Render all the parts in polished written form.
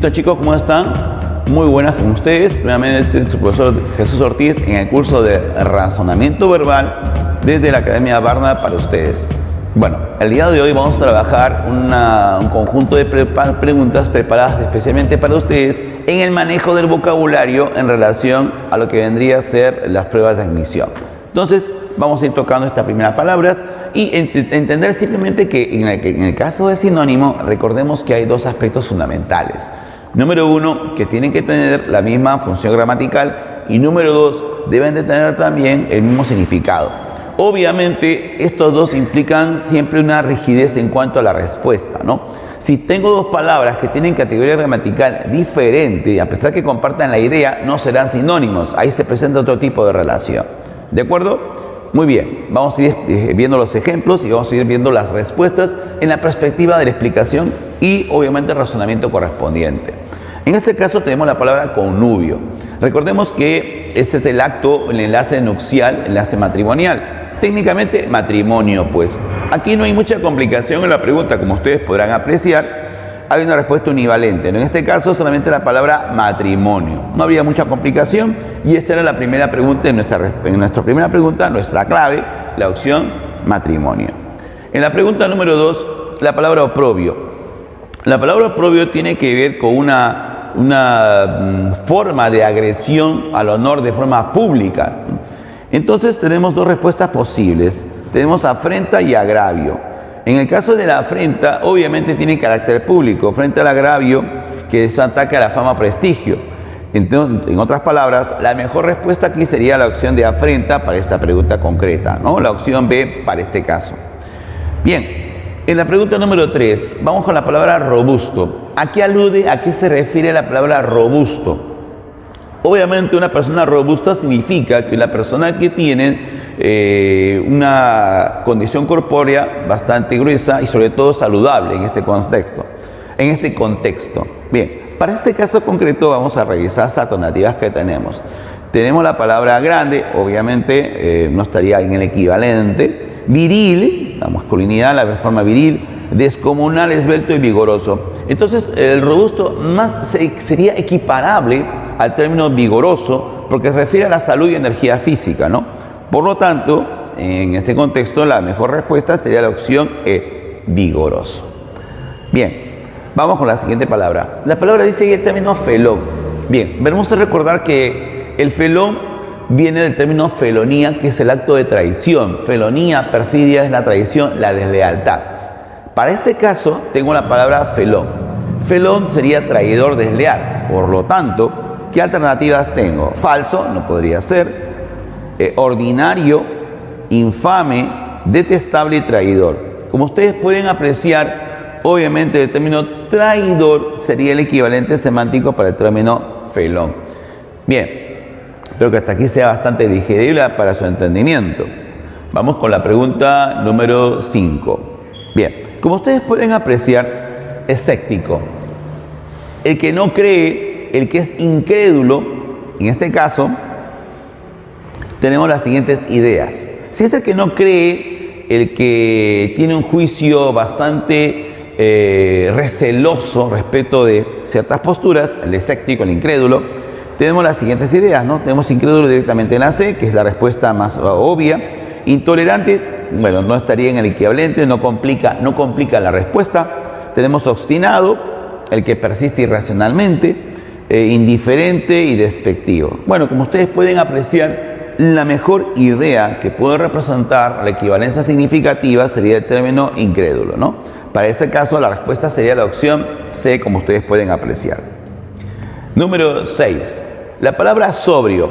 Listo, chicos, ¿cómo están? Muy buenas con ustedes. Primeramente, su profesor Jesús Ortiz en el curso de razonamiento verbal desde la Academia Barna para ustedes. Bueno, el día de hoy vamos a trabajar un conjunto de preguntas preparadas especialmente para ustedes en el manejo del vocabulario en relación a lo que vendría a ser las pruebas de admisión. Entonces, vamos a ir tocando estas primeras palabras y entender simplemente que en el caso de sinónimo, recordemos que hay dos aspectos fundamentales. Número uno, que tienen que tener la misma función gramatical, y número dos, deben de tener también el mismo significado. Obviamente, estos dos implican siempre una rigidez en cuanto a la respuesta, ¿no? Si tengo dos palabras que tienen categoría gramatical diferente, a pesar que compartan la idea, no serán sinónimos. Ahí se presenta otro tipo de relación. ¿De acuerdo? Muy bien, vamos a ir viendo los ejemplos y vamos a ir viendo las respuestas en la perspectiva de la explicación y obviamente el razonamiento correspondiente. En este caso tenemos la palabra connubio. Recordemos que este es el acto, el enlace nupcial, el enlace matrimonial. Técnicamente matrimonio, pues. Aquí no hay mucha complicación en la pregunta, como ustedes podrán apreciar. Hay una respuesta univalente. En este caso solamente la palabra matrimonio. No habría mucha complicación y esa era la primera pregunta en nuestra primera pregunta, nuestra clave, la opción matrimonio. En la pregunta número 2, la palabra oprobio. La palabra oprobio tiene que ver con una forma de agresión al honor de forma pública. Entonces tenemos dos respuestas posibles. Tenemos afrenta y agravio. En el caso de la afrenta, obviamente tiene carácter público, frente al agravio, que es un ataque a la fama o prestigio. Entonces, en otras palabras, la mejor respuesta aquí sería la opción de afrenta para esta pregunta concreta, ¿no? La opción B para este caso. Bien, en la pregunta número 3, vamos con la palabra robusto. ¿A qué alude, a qué se refiere la palabra robusto? Obviamente una persona robusta significa que la persona que tiene una condición corpórea bastante gruesa y sobre todo saludable en este contexto. Bien, para este caso concreto vamos a revisar las alternativas que tenemos. Tenemos la palabra grande, obviamente no estaría en el equivalente. Viril, la masculinidad, la forma viril. Descomunal, esbelto y vigoroso. Entonces el robusto más sería equiparable al término vigoroso porque se refiere a la salud y energía física, ¿no? Por lo tanto, en este contexto la mejor respuesta sería la opción E, vigoroso. Bien, vamos con la siguiente palabra. La palabra dice el término felón. Bien, vamos a recordar que el felón viene del término felonía, que es el acto de traición. Felonía, perfidia es la traición, la deslealtad. Para este caso tengo la palabra felón. Felón sería traidor desleal. Por lo tanto, ¿qué alternativas tengo? Falso, no podría ser. Ordinario, infame, detestable y traidor. Como ustedes pueden apreciar, obviamente el término traidor sería el equivalente semántico para el término felón. Bien, espero que hasta aquí sea bastante digerible para su entendimiento. Vamos con la pregunta número 5. Bien, como ustedes pueden apreciar, escéptico. El que no cree, el que es incrédulo, en este caso, tenemos las siguientes ideas. Si es el que no cree, el que tiene un juicio bastante receloso respecto de ciertas posturas, el escéptico, el incrédulo, tenemos las siguientes ideas, ¿no? Tenemos incrédulo directamente en la C, que es la respuesta más obvia. Intolerante, bueno, no estaría en el equivalente, no complica la respuesta. Tenemos obstinado, el que persiste irracionalmente, indiferente y despectivo. Bueno, como ustedes pueden apreciar, la mejor idea que puede representar la equivalencia significativa sería el término incrédulo, ¿no? Para este caso la respuesta sería la opción C, como ustedes pueden apreciar. Número 6. La palabra sobrio.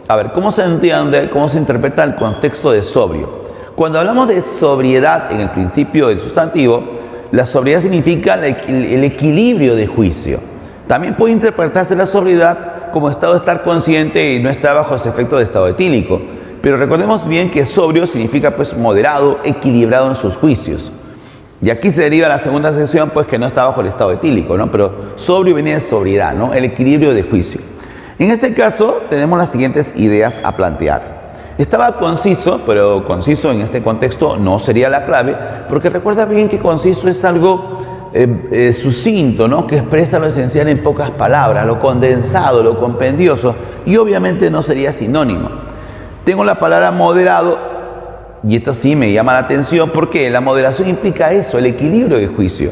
A ver, ¿cómo se entiende, cómo se interpreta el contexto de sobrio? Cuando hablamos de sobriedad en el principio del sustantivo, la sobriedad significa el equilibrio de juicio. También puede interpretarse la sobriedad como estado de estar consciente y no estar bajo ese efecto de estado etílico. Pero recordemos bien que sobrio significa pues moderado, equilibrado en sus juicios. Y aquí se deriva la segunda sección, pues que no está bajo el estado etílico, ¿no? Pero sobrio viene de sobriedad, ¿no? El equilibrio de juicio. En este caso tenemos las siguientes ideas a plantear. Estaba conciso, pero conciso en este contexto no sería la clave, porque recuerda bien que conciso es algo sucinto, ¿no? Que expresa lo esencial en pocas palabras, lo condensado, lo compendioso, y obviamente no sería sinónimo. Tengo la palabra moderado, y esto sí me llama la atención porque la moderación implica eso, el equilibrio del juicio.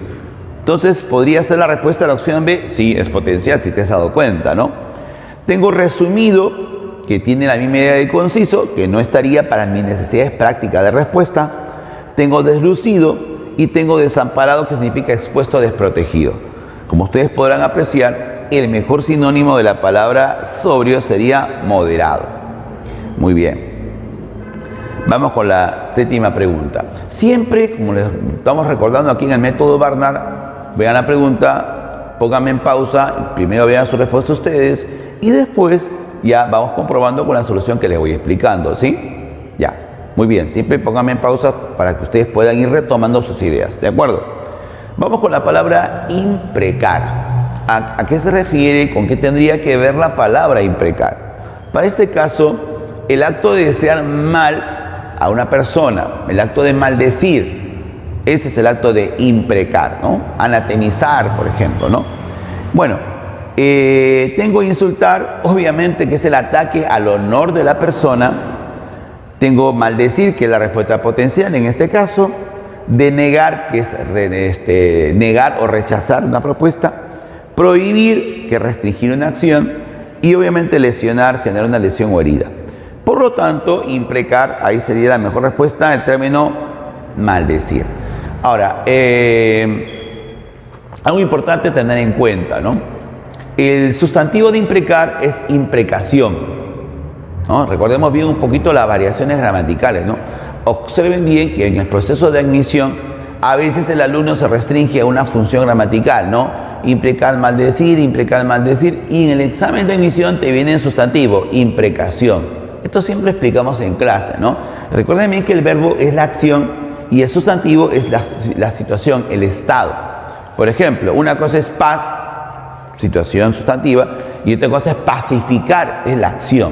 Entonces, ¿podría ser la respuesta a la opción B? Sí, es potencial, si te has dado cuenta, ¿no? Tengo resumido, que tiene la misma idea de conciso, que no estaría para mis necesidades prácticas de respuesta. Tengo deslucido y tengo desamparado, que significa expuesto, desprotegido. Como ustedes podrán apreciar, el mejor sinónimo de la palabra sobrio sería moderado. Muy bien. Vamos con la séptima pregunta. Siempre, como les estamos recordando aquí en el método Barnard, vean la pregunta, pónganme en pausa, primero vean su respuesta ustedes y después ya vamos comprobando con la solución que les voy explicando, ¿sí? Ya, muy bien, siempre pónganme en pausa para que ustedes puedan ir retomando sus ideas, ¿de acuerdo? Vamos con la palabra imprecar. ¿A qué se refiere? ¿Con qué tendría que ver la palabra imprecar? Para este caso, el acto de desear mal a una persona, el acto de maldecir, ese es el acto de imprecar, ¿no? Anatemizar, por ejemplo, ¿no? Bueno, tengo insultar, obviamente, que es el ataque al honor de la persona. Tengo maldecir, que es la respuesta potencial en este caso. Denegar, que es negar o rechazar una propuesta. Prohibir, que es restringir una acción. Y obviamente lesionar, generar una lesión o herida. Por lo tanto, imprecar, ahí sería la mejor respuesta, el término maldecir. Ahora, algo importante tener en cuenta, ¿no? El sustantivo de imprecar es imprecación, ¿no? Recordemos bien un poquito las variaciones gramaticales, ¿no? Observen bien que en el proceso de admisión a veces el alumno se restringe a una función gramatical, ¿no? Imprecar, maldecir, y en el examen de admisión te viene el sustantivo, imprecación. Esto siempre explicamos en clase, ¿no? Recuerden bien que el verbo es la acción y el sustantivo es la situación, el estado. Por ejemplo, una cosa es paz, situación sustantiva, y otra cosa es pacificar, es la acción,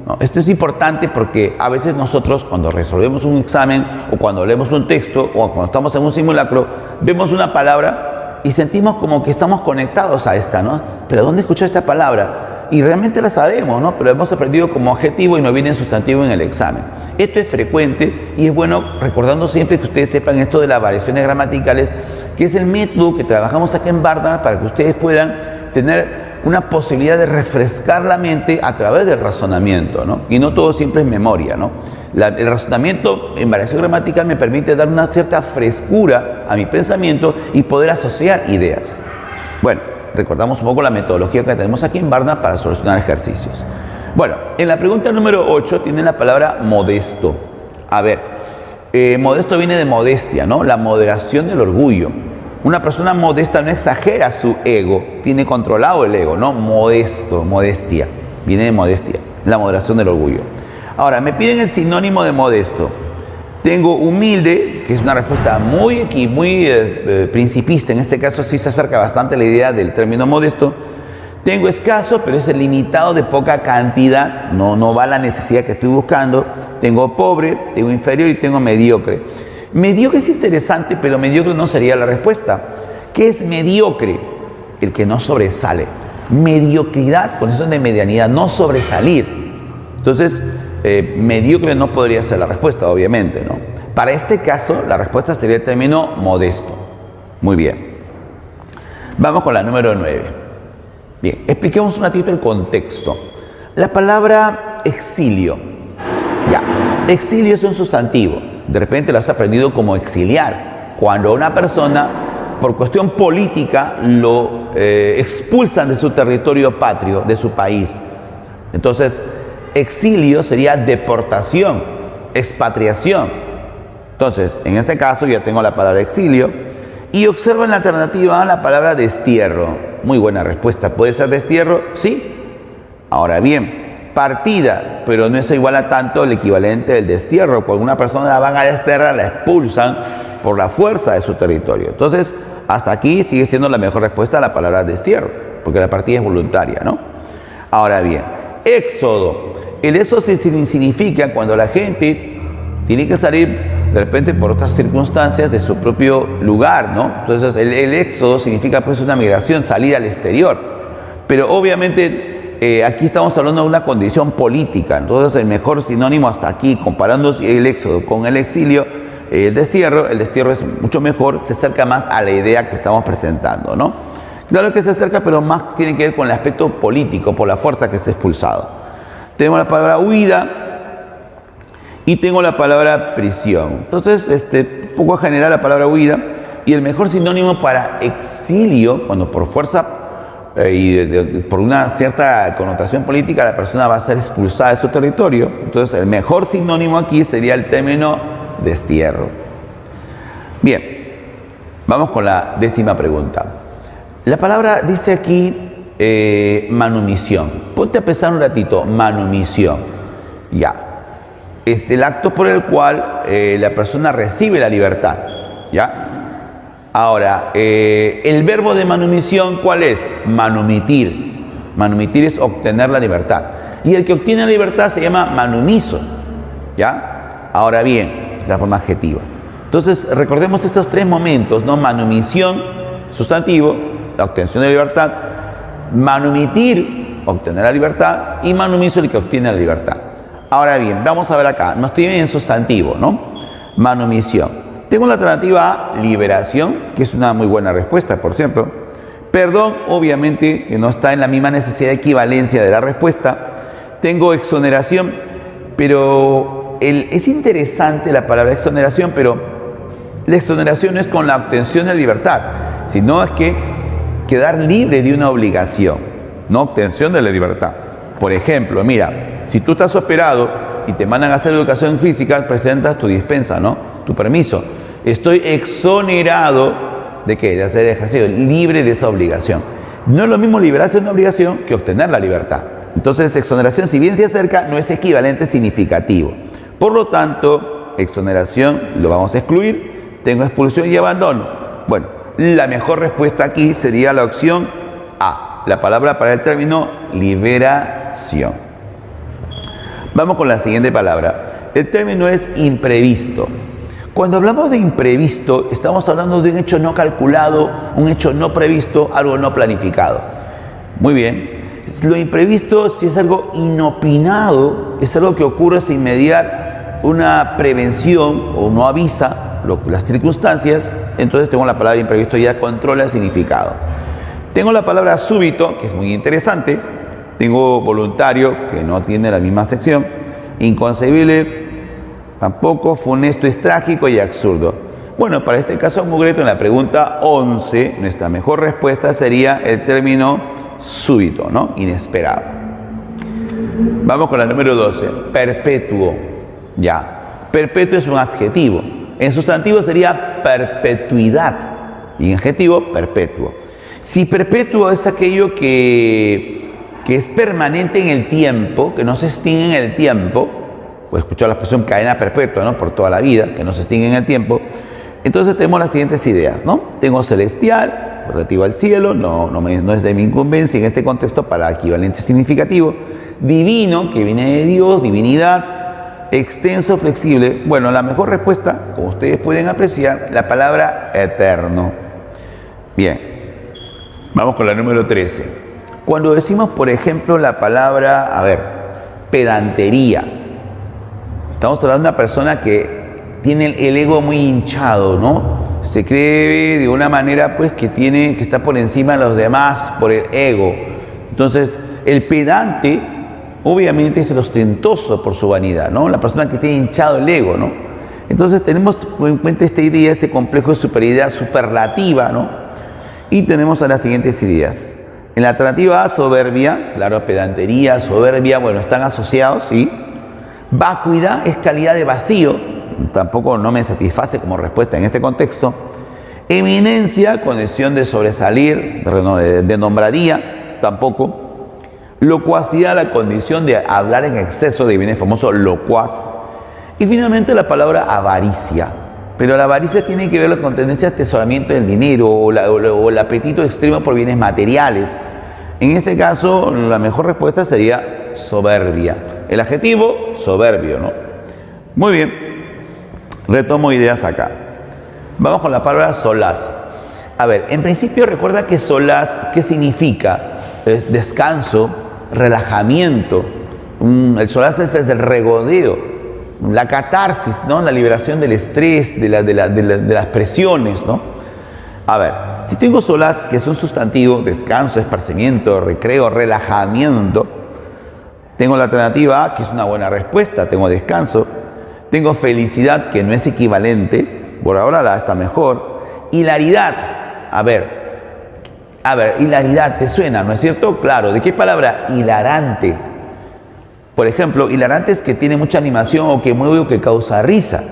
¿no? Esto es importante porque a veces nosotros cuando resolvemos un examen o cuando leemos un texto o cuando estamos en un simulacro, vemos una palabra y sentimos como que estamos conectados a esta, ¿no? ¿Pero dónde escuché esta palabra? Y realmente la sabemos, ¿no? Pero hemos aprendido como adjetivo y no viene en sustantivo en el examen. Esto es frecuente y es bueno recordando siempre que ustedes sepan esto de las variaciones gramaticales, que es el método que trabajamos aquí en Barnard para que ustedes puedan tener una posibilidad de refrescar la mente a través del razonamiento, ¿no? Y no todo siempre es memoria, ¿no? El razonamiento en variación gramatical me permite dar una cierta frescura a mi pensamiento y poder asociar ideas. Bueno, recordamos un poco la metodología que tenemos aquí en Barnard para solucionar ejercicios. Bueno, en la pregunta número 8 tienen la palabra modesto. A ver, modesto viene de modestia, ¿no? La moderación del orgullo. Una persona modesta no exagera su ego, tiene controlado el ego, ¿no? Modesto, modestia, viene de modestia, la moderación del orgullo. Ahora, me piden el sinónimo de modesto. Tengo humilde, que es una respuesta muy principista, en este caso sí se acerca bastante a la idea del término modesto. Tengo escaso, pero es el limitado de poca cantidad, no va a la necesidad que estoy buscando. Tengo pobre, tengo inferior y tengo mediocre. Mediocre es interesante, pero mediocre no sería la respuesta. ¿Qué es mediocre? El que no sobresale. Mediocridad, condición de medianidad, no sobresalir. Entonces, mediocre no podría ser la respuesta, obviamente, ¿no? Para este caso, la respuesta sería el término modesto. Muy bien. Vamos con la número 9. Bien, expliquemos un ratito el contexto. La palabra exilio. Ya, exilio es un sustantivo. De repente lo has aprendido como exiliar. Cuando una persona, por cuestión política, lo expulsan de su territorio patrio, de su país. Entonces, exilio sería deportación, expatriación. Entonces, en este caso ya tengo la palabra exilio y observo en la alternativa la palabra destierro. Muy buena respuesta. ¿Puede ser destierro? Sí. Ahora bien, partida, pero no es igual a tanto el equivalente del destierro. Cuando una persona la van a desterrar, la expulsan por la fuerza de su territorio. Entonces, hasta aquí sigue siendo la mejor respuesta a la palabra destierro, porque la partida es voluntaria, ¿no? Ahora bien, éxodo. El éxodo significa cuando la gente tiene que salir de repente por otras circunstancias de su propio lugar, ¿no? Entonces el éxodo significa pues una migración, salir al exterior. Pero obviamente aquí estamos hablando de una condición política, entonces el mejor sinónimo hasta aquí, comparando el éxodo con el exilio, el destierro es mucho mejor, se acerca más a la idea que estamos presentando, ¿no? Claro que se acerca, pero más tiene que ver con el aspecto político, por la fuerza que se ha expulsado. Tenemos la palabra huida y tengo la palabra prisión. Entonces, un poco general la palabra huida, y el mejor sinónimo para exilio, cuando por fuerza por una cierta connotación política la persona va a ser expulsada de su territorio, entonces el mejor sinónimo aquí sería el término destierro. Bien, vamos con la 10ª pregunta. La palabra dice aquí manumisión. Ponte a pensar un ratito, manumisión. Ya. Es el acto por el cual la persona recibe la libertad, ¿ya? Ahora, el verbo de manumisión, ¿cuál es? Manumitir. Manumitir es obtener la libertad. Y el que obtiene la libertad se llama manumiso, ¿ya? Ahora bien, es la forma adjetiva. Entonces, recordemos estos 3 momentos, ¿no? Manumisión, sustantivo, la obtención de la libertad. Manumitir, obtener la libertad. Y manumiso, el que obtiene la libertad. Ahora bien, vamos a ver acá, no estoy en sustantivo, ¿no? Manumisión. Tengo la alternativa A, liberación, que es una muy buena respuesta, por cierto. Perdón, obviamente, que no está en la misma necesidad de equivalencia de la respuesta. Tengo exoneración, pero es interesante la palabra exoneración, pero la exoneración no es con la obtención de libertad, sino es que quedar libre de una obligación, no obtención de la libertad. Por ejemplo, mira, si tú estás operado y te mandan a hacer educación física, presentas tu dispensa, ¿no? Tu permiso. Estoy exonerado ¿de qué? De hacer ejercicio, libre de esa obligación. No es lo mismo liberarse de una obligación que obtener la libertad. Entonces, exoneración, si bien se acerca, no es equivalente significativo. Por lo tanto, exoneración lo vamos a excluir. Tengo expulsión y abandono. Bueno, la mejor respuesta aquí sería la opción A. La palabra para el término liberación. Vamos con la siguiente palabra. El término es imprevisto. Cuando hablamos de imprevisto, estamos hablando de un hecho no calculado, un hecho no previsto, algo no planificado. Muy bien. Lo imprevisto, si es algo inopinado, es algo que ocurre sin mediar una prevención o no avisa las circunstancias, entonces tengo la palabra imprevisto, ya controla el significado. Tengo la palabra súbito, que es muy interesante. Tengo voluntario, que no tiene la misma sección. Inconcebible, tampoco. Funesto es trágico y absurdo. Bueno, para este caso concreto, en la pregunta 11, nuestra mejor respuesta sería el término súbito, ¿no? Inesperado. Vamos con la número 12. Perpetuo. Ya. Perpetuo es un adjetivo. En sustantivo sería perpetuidad. Y en adjetivo, perpetuo. Si perpetuo es aquello que es permanente en el tiempo, que no se extingue en el tiempo, pues escuchar la expresión cadena perpetua, ¿no? Por toda la vida, que no se extingue en el tiempo. Entonces tenemos las siguientes ideas, ¿no? Tengo celestial, relativo al cielo, no es de mi incumbencia en este contexto para equivalente significativo. Divino, que viene de Dios, divinidad. Extenso, flexible. Bueno, la mejor respuesta, como ustedes pueden apreciar, la palabra eterno. Bien, vamos con la número 13. Cuando decimos, por ejemplo, la palabra, pedantería, estamos hablando de una persona que tiene el ego muy hinchado, ¿no? Se cree de una manera, pues, que está por encima de los demás por el ego. Entonces, el pedante, obviamente, es el ostentoso por su vanidad, ¿no? La persona que tiene hinchado el ego, ¿no? Entonces, tenemos en cuenta esta idea, este complejo de superioridad superlativa, ¿no? Y tenemos a las siguientes ideas. En la alternativa A, soberbia, claro, pedantería, soberbia, bueno, están asociados, ¿sí? Vacuidad es calidad de vacío, tampoco no me satisface como respuesta en este contexto. Eminencia, condición de sobresalir, de nombradía, tampoco. Locuacidad, la condición de hablar en exceso, de viene el famoso locuaz. Y finalmente la palabra avaricia. Pero la avaricia tiene que ver con tendencia a atesoramiento del dinero o el apetito extremo por bienes materiales. En este caso, la mejor respuesta sería soberbia. El adjetivo, soberbio, ¿no? Muy bien. Retomo ideas acá. Vamos con la palabra solaz. A ver, en principio recuerda que solaz, ¿qué significa? Es descanso, relajamiento. El solaz es el regodeo, la catarsis, ¿no? La liberación del estrés, de las presiones, ¿no? A ver, si tengo solaz, que es un sustantivo, descanso, esparcimiento, recreo, relajamiento, tengo la alternativa A, que es una buena respuesta, tengo descanso. Tengo felicidad, que no es equivalente, por ahora la está mejor. Hilaridad, a ver, hilaridad, ¿te suena, no es cierto? Claro, ¿de qué palabra? Hilarante. Por ejemplo, hilarante es que tiene mucha animación o que mueve o que causa risa.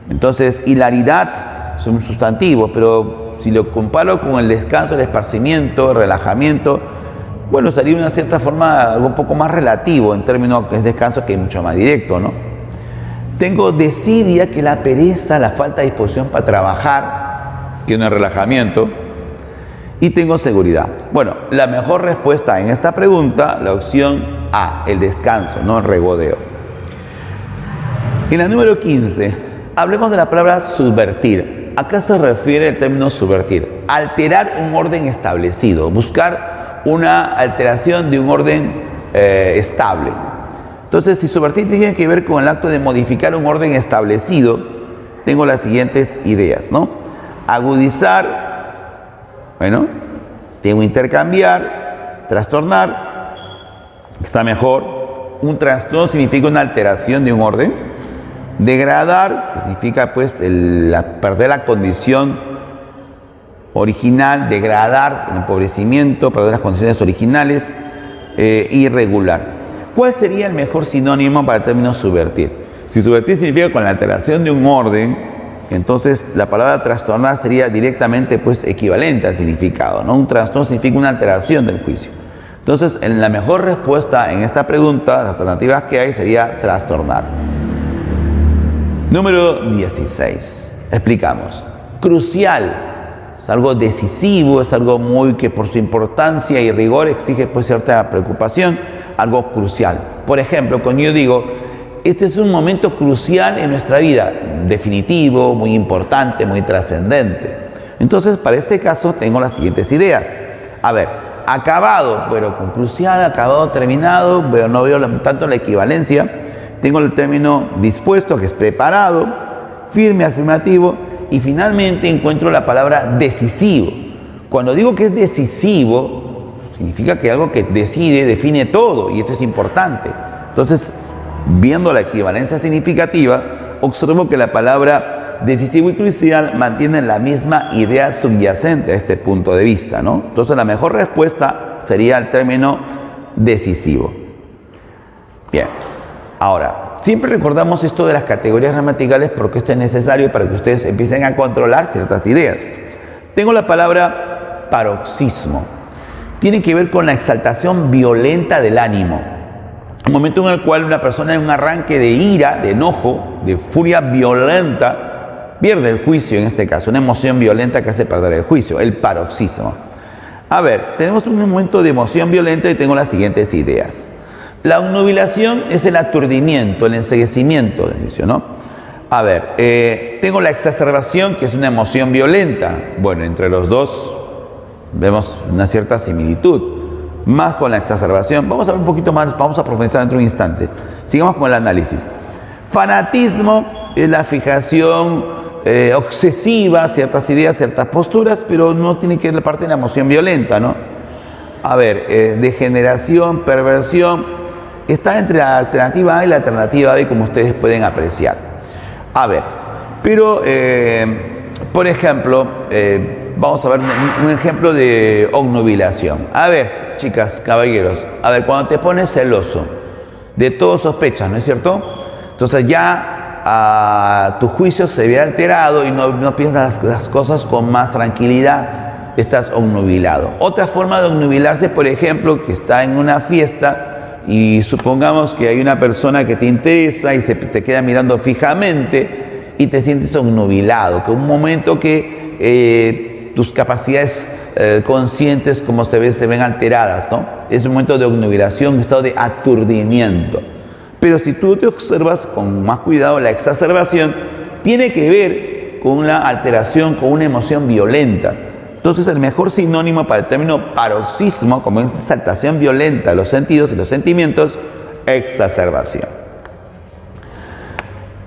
Entonces, hilaridad es un sustantivo, pero si lo comparo con el descanso, el esparcimiento, el relajamiento, bueno, sería de una cierta forma algo un poco más relativo en términos que es descanso, que es mucho más directo, ¿no? Tengo desidia, que es la pereza, la falta de disposición para trabajar, que es un relajamiento. Y tengo seguridad. Bueno, la mejor respuesta en esta pregunta, la opción A, el descanso, no el regodeo. En la número 15, hablemos de la palabra subvertir. ¿A qué se refiere el término subvertir? Alterar un orden establecido, buscar una alteración de un orden estable. Entonces, si subvertir tiene que ver con el acto de modificar un orden establecido, tengo las siguientes ideas, ¿no? Agudizar, bueno, tengo intercambiar, trastornar, está mejor. Un trastorno significa una alteración de un orden. Degradar significa pues perder la condición original, degradar, el empobrecimiento, perder las condiciones originales. Irregular. ¿Cuál sería el mejor sinónimo para el término subvertir? Si subvertir significa con la alteración de un orden, entonces la palabra trastornar sería directamente pues equivalente al significado, ¿no? Un trastorno significa una alteración del juicio. Entonces, la mejor respuesta en esta pregunta, las alternativas que hay, sería trastornar. Número 16. Explicamos. Crucial. Es algo decisivo, es algo muy que por su importancia y rigor exige pues cierta preocupación, algo crucial. Por ejemplo, cuando yo digo, este es un momento crucial en nuestra vida, definitivo, muy importante, muy trascendente. Entonces, para este caso tengo las siguientes ideas. A ver, acabado, bueno, con crucial, acabado, terminado, pero no veo tanto la equivalencia. Tengo el término dispuesto, que es preparado, firme, afirmativo, y finalmente encuentro la palabra decisivo. Cuando digo que es decisivo, significa que algo que decide, define todo, y esto es importante. Entonces, viendo la equivalencia significativa, observo que la palabra decisivo y crucial mantienen la misma idea subyacente a este punto de vista, ¿no? Entonces, la mejor respuesta sería el término decisivo. Bien. Ahora, siempre recordamos esto de las categorías gramaticales porque esto es necesario para que ustedes empiecen a controlar ciertas ideas. Tengo la palabra paroxismo. Tiene que ver con la exaltación violenta del ánimo. Un momento en el cual una persona en un arranque de ira, de enojo, de furia violenta, pierde el juicio en este caso, una emoción violenta que hace perder el juicio, el paroxismo. A ver, tenemos un momento de emoción violenta y tengo las siguientes ideas. La obnubilación es el aturdimiento, el enceguecimiento del juicio, ¿no? A ver, tengo la exacerbación, que es una emoción violenta. Bueno, entre los dos vemos una cierta similitud, más con la exacerbación. Vamos a ver un poquito más, vamos a profundizar dentro de un instante. Sigamos con el análisis. Fanatismo es la fijación obsesiva, ciertas ideas, ciertas posturas, pero no tiene que ver la parte de la emoción violenta, ¿no? A ver, degeneración, perversión. Está entre la alternativa A y la alternativa B, como ustedes pueden apreciar. A ver, pero, por ejemplo, vamos a ver un ejemplo de obnubilación. A ver, chicas, caballeros, a ver, cuando te pones celoso, de todo sospechas, ¿no es cierto? Entonces ya tu juicio se ve alterado y no piensas las cosas con más tranquilidad, estás obnubilado. Otra forma de obnubilarse, por ejemplo, que está en una fiesta, y supongamos que hay una persona que te interesa y te queda mirando fijamente y te sientes obnubilado, que un momento que tus capacidades conscientes como se ven alteradas, ¿no? Es un momento de obnubilación, un estado de aturdimiento. Pero si tú te observas con más cuidado la exacerbación, tiene que ver con una alteración, con una emoción violenta. Entonces el mejor sinónimo para el término paroxismo, como es exaltación violenta de los sentidos y los sentimientos, exacerbación.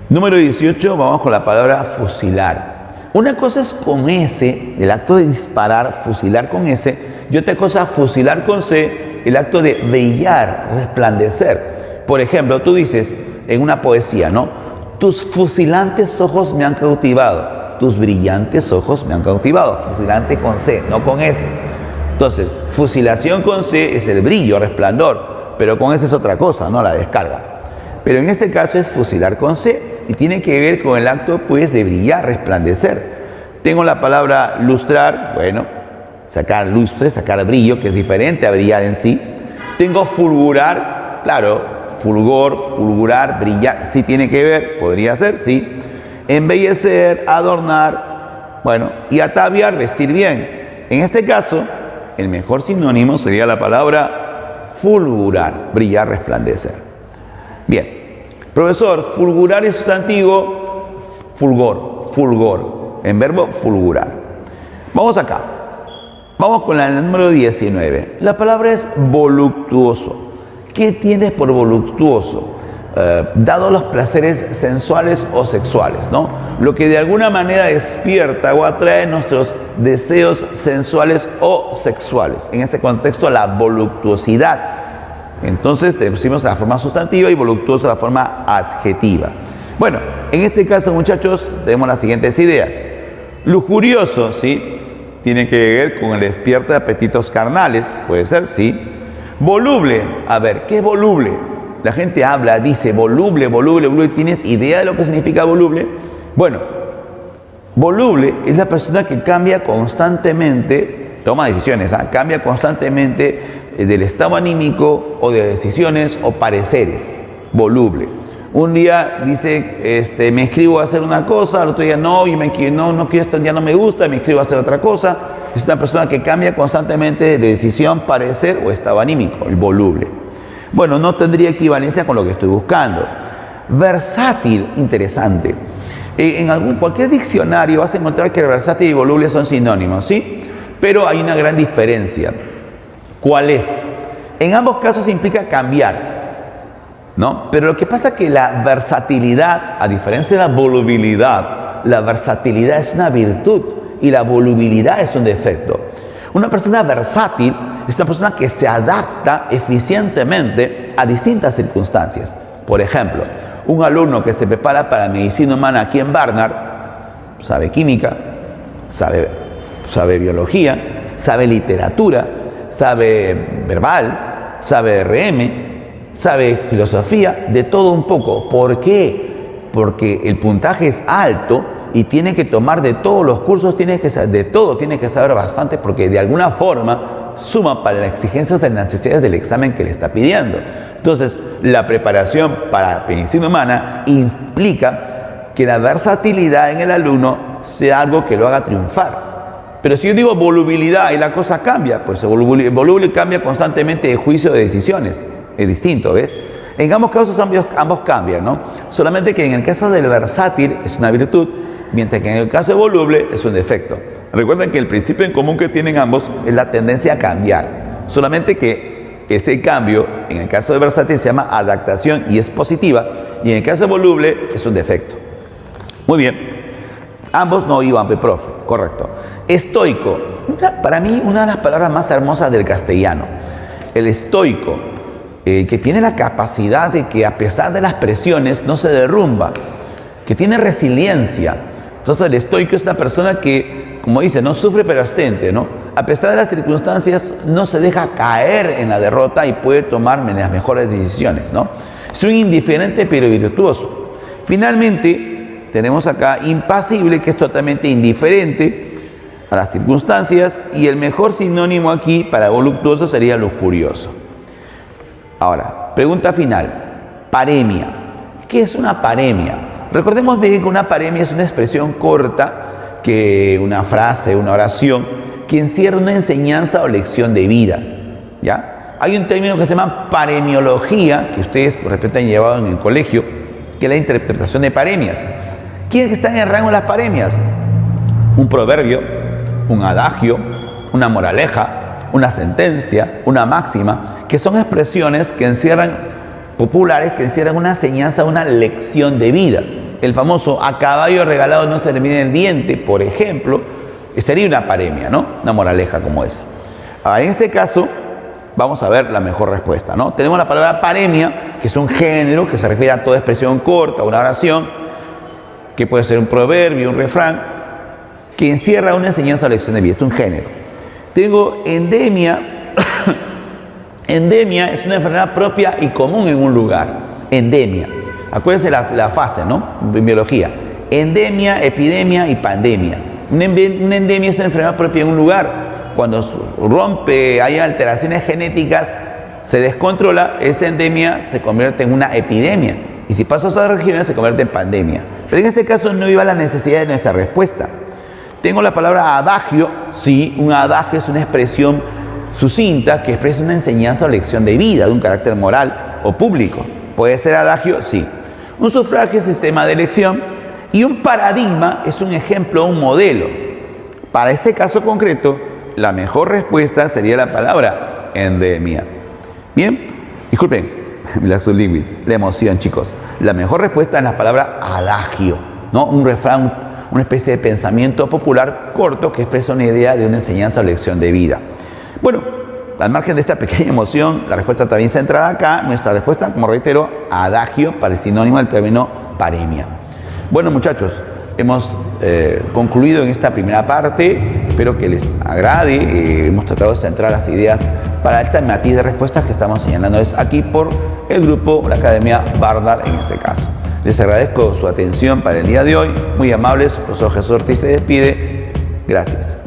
Número 18, vamos con la palabra fusilar. Una cosa es con S, el acto de disparar, fusilar con S, y otra cosa, fusilar con C, el acto de brillar, resplandecer. Por ejemplo, tú dices en una poesía, ¿no? Tus fusilantes ojos me han cautivado. Tus brillantes ojos me han cautivado. Fusilante con C, no con S. Entonces, fusilación con C es el brillo, resplandor, pero con S es otra cosa, no la descarga. Pero en este caso es fusilar con C y tiene que ver con el acto, pues, de brillar, resplandecer. Tengo la palabra lustrar, bueno, sacar lustre, sacar brillo, que es diferente a brillar en sí. Tengo fulgurar, claro, fulgor, fulgurar, brillar, sí tiene que ver, podría ser, sí. Embellecer, adornar, bueno, y ataviar, vestir bien. En este caso, el mejor sinónimo sería la palabra fulgurar, brillar, resplandecer. Bien, profesor, fulgurar es sustantivo, fulgor, fulgor, en verbo fulgurar. Vamos acá, vamos con el número 19. La palabra es voluptuoso. ¿Qué tienes por voluptuoso? Dado los placeres sensuales o sexuales, ¿no? Lo que de alguna manera despierta o atrae nuestros deseos sensuales o sexuales. En este contexto, la voluptuosidad. Entonces, te pusimos la forma sustantiva y voluptuoso la forma adjetiva. Bueno, en este caso, muchachos, tenemos las siguientes ideas. Lujurioso, ¿sí? Tiene que ver con el despierte de apetitos carnales, puede ser, sí. Voluble, a ver, ¿qué es voluble? La gente habla, dice voluble, voluble, voluble. ¿Tienes idea de lo que significa voluble? Bueno, voluble es la persona que cambia constantemente, toma decisiones, cambia constantemente del estado anímico o de decisiones o pareceres. Voluble. Un día dice, me inscribo a hacer una cosa, al otro día no, y no quiero esto, ya no me gusta, me inscribo a hacer otra cosa. Es una persona que cambia constantemente de decisión, parecer o estado anímico, el voluble. Bueno, no tendría equivalencia con lo que estoy buscando. Versátil, interesante. En cualquier diccionario vas a encontrar que versátil y voluble son sinónimos, ¿sí? Pero hay una gran diferencia. ¿Cuál es? En ambos casos implica cambiar, ¿no? Pero lo que pasa es que la versatilidad, a diferencia de la volubilidad, la versatilidad es una virtud y la volubilidad es un defecto. Una persona versátil es una persona que se adapta eficientemente a distintas circunstancias. Por ejemplo, un alumno que se prepara para medicina humana aquí en Barnard sabe química, sabe biología, sabe literatura, sabe verbal, sabe RM, sabe filosofía, de todo un poco. ¿Por qué? Porque el puntaje es alto y tiene que tomar de todos los cursos, tiene que saber bastante, porque de alguna forma suma para las exigencias de las necesidades del examen que le está pidiendo. Entonces, la preparación para medicina humana implica que la versatilidad en el alumno sea algo que lo haga triunfar. Pero si yo digo volubilidad y la cosa cambia, pues el voluble cambia constantemente de juicio de decisiones. Es distinto, ¿ves? En ambos casos ambos cambian, ¿no? Solamente que en el caso del versátil es una virtud, mientras que en el caso de voluble es un defecto. Recuerden que el principio en común que tienen ambos es la tendencia a cambiar. Solamente que ese cambio, en el caso de versátil, se llama adaptación y es positiva, y en el caso de voluble es un defecto. Muy bien. Ambos no iban, profe. Correcto. Estoico. Para mí, una de las palabras más hermosas del castellano. El estoico, que tiene la capacidad de que a pesar de las presiones no se derrumba, que tiene resiliencia. Entonces el estoico es una persona que, como dice, no sufre pero abstente, ¿no? A pesar de las circunstancias no se deja caer en la derrota y puede tomar las mejores decisiones, ¿no? Es un indiferente pero virtuoso. Finalmente tenemos acá impasible, que es totalmente indiferente a las circunstancias, y el mejor sinónimo aquí para voluptuoso sería lujurioso. Ahora, pregunta final. Paremia. ¿Qué es una paremia? Recordemos bien que una paremia es una expresión corta, que una frase, una oración, que encierra una enseñanza o lección de vida, ¿ya? Hay un término que se llama paremiología, que ustedes de repente han llevado en el colegio, que es la interpretación de paremias. ¿Quiénes están en el rango de las paremias? Un proverbio, un adagio, una moraleja, una sentencia, una máxima, que son expresiones que encierran, populares, que encierran una enseñanza, una lección de vida. El famoso "a caballo regalado no se le mide el diente", por ejemplo, sería una paremia, ¿no? Una moraleja como esa. Ahora, en este caso, vamos a ver la mejor respuesta, ¿no? Tenemos la palabra paremia, que es un género que se refiere a toda expresión corta, una oración, que puede ser un proverbio, un refrán, que encierra una enseñanza o lección de vida. Es un género. Tengo endemia. Endemia es una enfermedad propia y común en un lugar. Endemia. Acuérdense la fase, ¿no? En biología. Endemia, epidemia y pandemia. Una endemia es una enfermedad propia en un lugar. Cuando rompe, hay alteraciones genéticas, se descontrola, esta endemia se convierte en una epidemia. Y si pasa a otras regiones, se convierte en pandemia. Pero en este caso no iba la necesidad de nuestra respuesta. Tengo la palabra adagio. Sí, un adagio es una expresión sucinta que expresa una enseñanza o lección de vida, de un carácter moral o público. ¿Puede ser adagio? Sí. Un sufragio es sistema de elección y un paradigma es un ejemplo, un modelo. Para este caso concreto, la mejor respuesta sería la palabra endemia. Bien, disculpen, la sublingüis, la emoción, chicos. La mejor respuesta es la palabra adagio, ¿no? Un refrán, una especie de pensamiento popular corto que expresa una idea de una enseñanza o lección de vida. Bueno, al margen de esta pequeña emoción, la respuesta está bien centrada acá. Nuestra respuesta, como reitero, adagio, para el sinónimo del término paremia. Bueno, muchachos, hemos concluido en esta primera parte. Espero que les agrade. Hemos tratado de centrar las ideas para esta matiz de respuestas que estamos señalándoles aquí por el grupo, la Academia Bardar en este caso. Les agradezco su atención para el día de hoy. Muy amables, el profesor Jesús Ortiz se despide. Gracias.